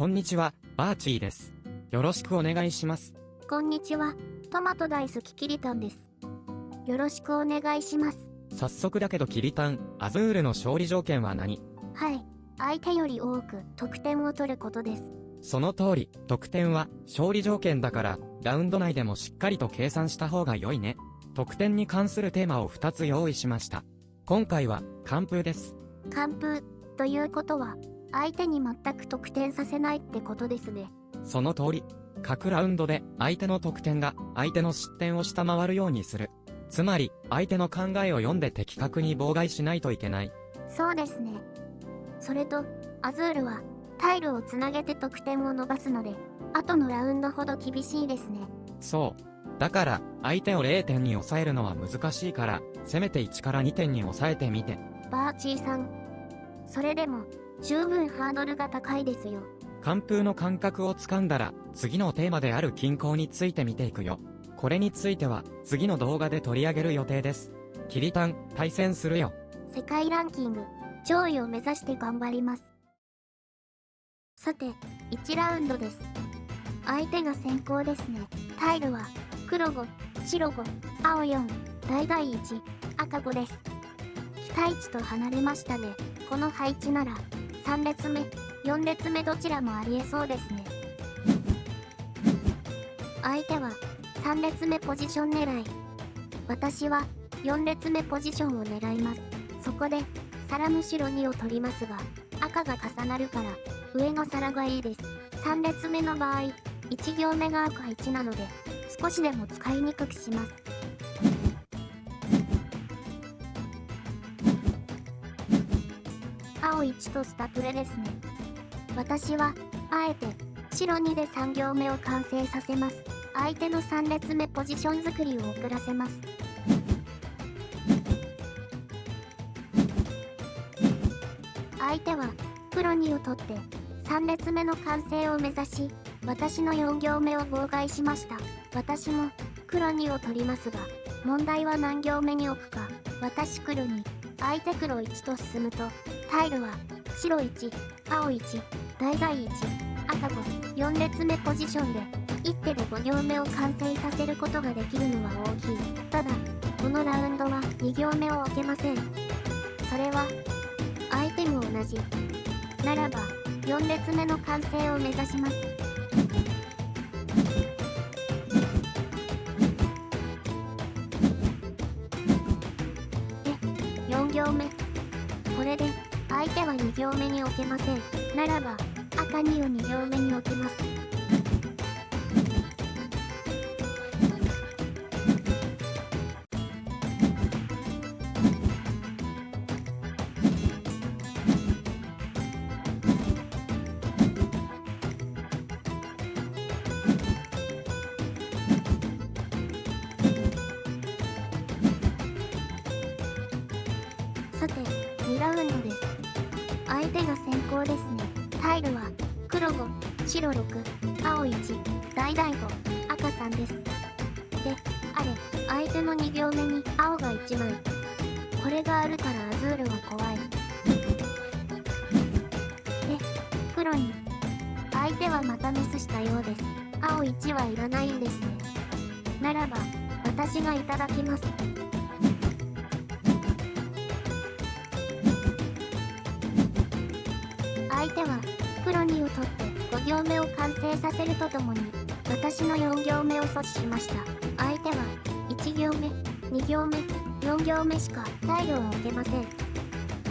こんにちは、バーチーです。よろしくお願いします。こんにちは、トマト大好きキリタンです。よろしくお願いします。早速だけどキリタン、アズールの勝利条件は何？はい、相手より多く得点を取ることです。その通り、得点は勝利条件だから、ラウンド内でもしっかりと計算した方が良いね。得点に関するテーマを2つ用意しました。今回は、完封です。完封、ということは、相手に全く得点させないってことですね。その通り。各ラウンドで相手の得点が相手の失点を下回るようにする。つまり、相手の考えを読んで的確に妨害しないといけない。そうですね。それと、アズールは、タイルをつなげて得点を伸ばすので、後のラウンドほど厳しいですね。そう。だから、相手を0点に抑えるのは難しいから、せめて1から2点に抑えてみて。バーチーさん。それでも、十分ハードルが高いですよ。完封の感覚をつかんだら、次のテーマである均衡について見ていくよ。これについては、次の動画で取り上げる予定です。キリタン、対戦するよ。世界ランキング、上位を目指して頑張ります。さて、1ラウンドです。相手が先行ですね。タイルは、黒5、白5、青4、大々1、赤5です。期待値と離れましたね。この配置なら、3列目、4列目どちらもありえそうですね。相手は、3列目ポジション狙い。私は、4列目ポジションを狙います。そこで、皿の白2を取りますが、赤が重なるから、上の皿がいいです。3列目の場合、1行目が赤1なので、少しでも使いにくくします。青1とスタプレですね。私は、あえて、白2で3行目を完成させます。相手の3列目ポジション作りを遅らせます。相手は黒2を取って3列目の完成を目指し、私の4行目を妨害しました。私も黒2を取りますが、問題は何行目に置くか。私黒2、相手黒1と進むと、タイルは白1、青1、大々1、赤5、4列目ポジションで一手で5行目を完成させることができるのは大きい。ただ、このラウンドは2行目を置けません。それは、相手も同じ。ならば、4列目の完成を目指します。で、4行目。これで、相手は2行目に置けません。ならば、赤2を2行目に置きます。さて、2ラウンドです。相手が先行ですね。タイルは、黒5、白6、青1、大々5、赤3です。で、あれ、相手の2行目に青が1枚。これがあるからアズールは怖い。で、黒に。相手はまたミスしたようです。青1はいらないんですね。ならば、私がいただきます。相手は黒2を取って5行目を完成させるとともに私の4行目を阻止しました。相手は1行目、2行目、4行目しかタイルを置けません。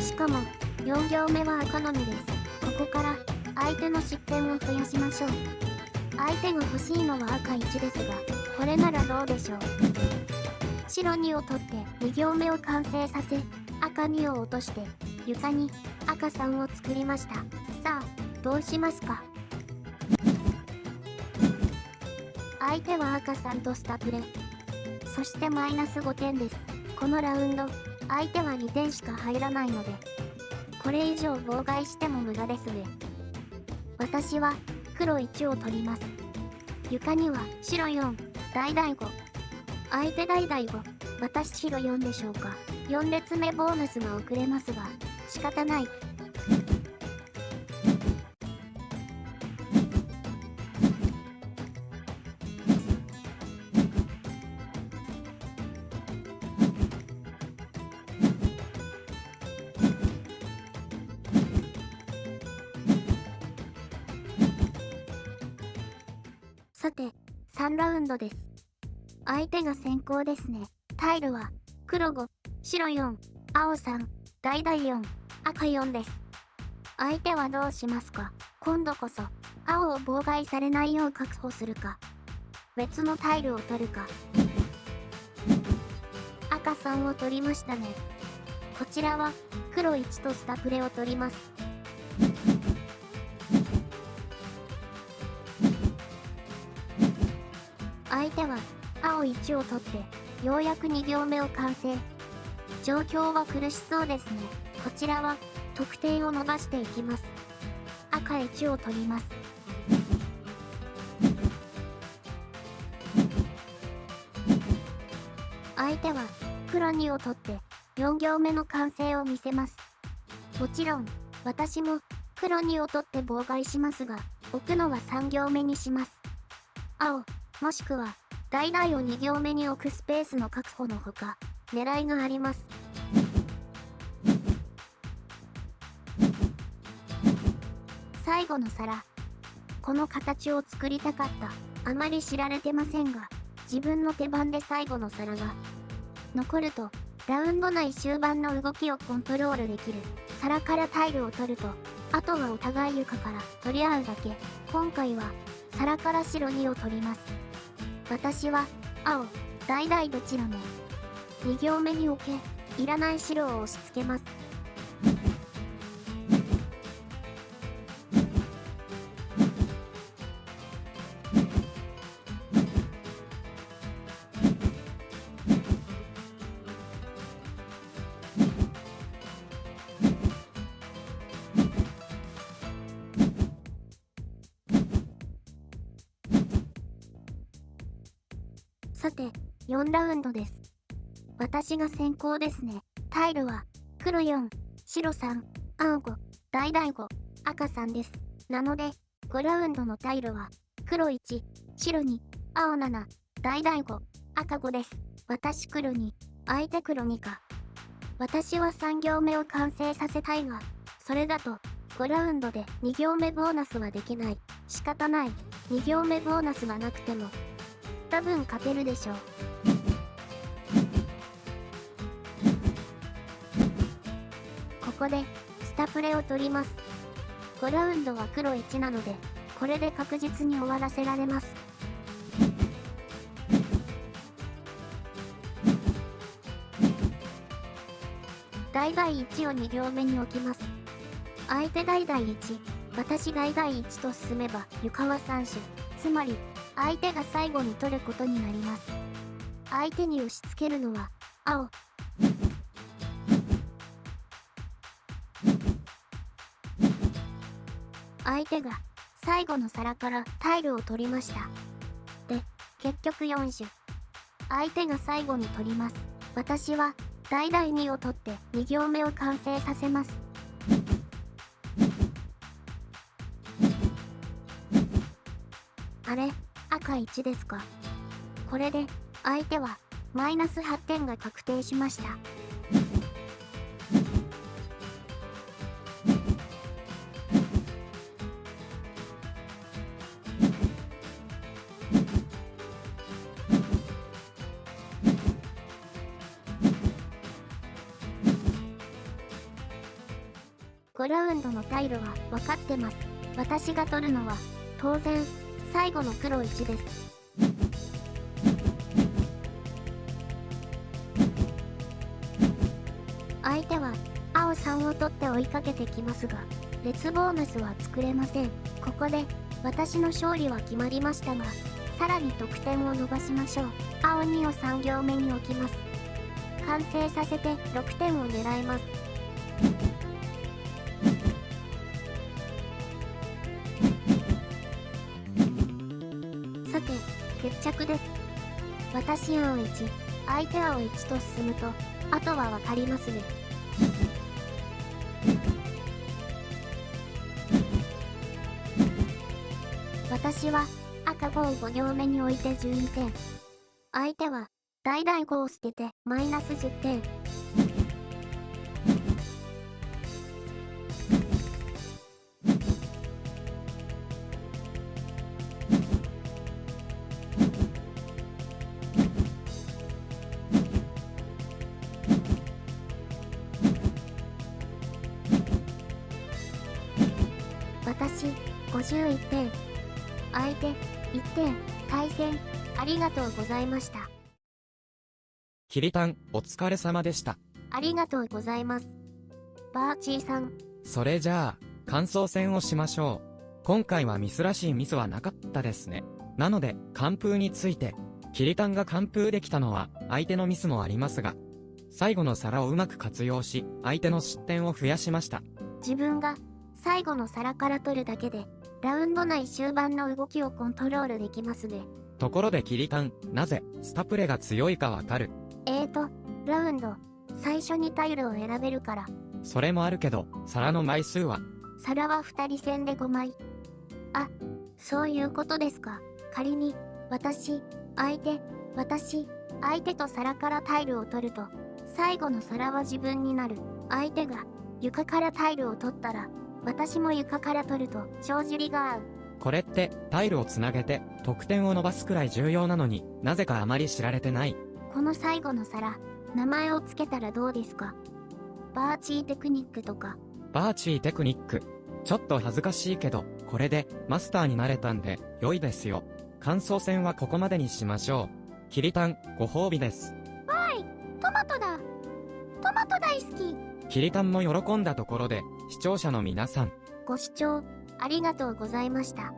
しかも4行目は赤のみです。ここから相手の失点を増やしましょう。相手が欲しいのは赤1ですが、これならどうでしょう。白2を取って2行目を完成させ、赤2を落として床に赤3を作りました。さあ、どうしますか。相手は赤3とスタプレ。そしてマイナス5点です。このラウンド、相手は2点しか入らないので、これ以上妨害しても無駄ですね。私は黒1を取ります。床には白4、大々5。相手大々5、私白4でしょうか。4列目ボーナスが遅れますが、仕方ない。さて、3ラウンドです。相手が先行ですね。タイルは、黒5、白4、青3、橙4、赤4です。相手はどうしますか？今度こそ、青を妨害されないよう確保するか、別のタイルを取るか。赤3を取りましたね。こちらは、黒1とスタプレを取ります。相手は、青1を取って、ようやく2行目を完成。状況は苦しそうですね。こちらは、得点を伸ばしていきます。赤1を取ります。相手は黒2を取って4行目の完成を見せます。もちろん私も黒2を取って妨害しますが、置くのは3行目にします。青もしくは橙を2行目に置くスペースの確保のほか狙いがあります。最後の皿。この形を作りたかった。あまり知られてませんが、自分の手番で最後の皿が残ると、ラウンド内終盤の動きをコントロールできる。皿からタイルを取ると、あとはお互い床から取り合うだけ。今回は、皿から白2を取ります。私は、青、橙どちらも、2行目に置け、いらない白を押し付けます。さて、4ラウンドです。私が先行ですね。タイルは、黒4、白3、青5、橙5、赤3です。なので、5ラウンドのタイルは、黒1、白2、青7、橙5、赤5です。私黒2、相手黒2か。私は3行目を完成させたいが、それだと、5ラウンドで2行目ボーナスはできない。仕方ない。2行目ボーナスがなくても、多分勝てるでしょう。ここでスタプレを取ります。5ラウンドは黒1なので、これで確実に終わらせられます。橙1を2行目に置きます。相手橙1、私橙1と進めば床は3種。つまり、相手が最後に取ることになります。相手に押し付けるのは、青。相手が最後の皿からタイルを取りました。で、結局4種。相手が最後に取ります。私は、橙2を取って2行目を完成させます。あれ？赤1ですか。これで相手はマイナス8点が確定しました。5ラウンドのタイルは分かってます。私が取るのは当然最後の黒1です。相手は青3を取って追いかけてきますが、列ボーナスは作れません。ここで私の勝利は決まりましたが、さらに得点を伸ばしましょう。青2を3行目に置きます。完成させて6点を狙います。さて、決着です。私青1、相手青1と進むと、あとはわかりますね。私は赤5を5行目に置いて12点。相手は橙5を捨ててマイナス10点。私、51点。相手、1点。対戦、ありがとうございました。キリタン、お疲れ様でした。ありがとうございます。バーチーさん。それじゃあ、感想戦をしましょう。今回はミスらしいミスはなかったですね。なので、完封について、キリタンが完封できたのは、相手のミスもありますが、最後の皿をうまく活用し、相手の失点を増やしました。自分が、最後の皿から取るだけで、ラウンド内終盤の動きをコントロールできますね。ところでキリタン、なぜ、スタプレが強いかわかる？ラウンド、最初にタイルを選べるから。それもあるけど、皿の枚数は？皿は2人戦で5枚。あ、そういうことですか。仮に、私、相手と皿からタイルを取ると、最後の皿は自分になる。相手が、床からタイルを取ったら、私も床から取ると、帳尻が合う。これって、タイルをつなげて、得点を伸ばすくらい重要なのになぜかあまり知られてない。この最後の皿、名前をつけたらどうですか？バーチーテクニックとか。バーチーテクニック。ちょっと恥ずかしいけど、これで、マスターになれたんで、良いですよ。感想戦はここまでにしましょう。キリタン、ご褒美です。わーい、トマトだ。トマト大好き。キリタンも喜んだところで、視聴者の皆さん。ご視聴、ありがとうございました。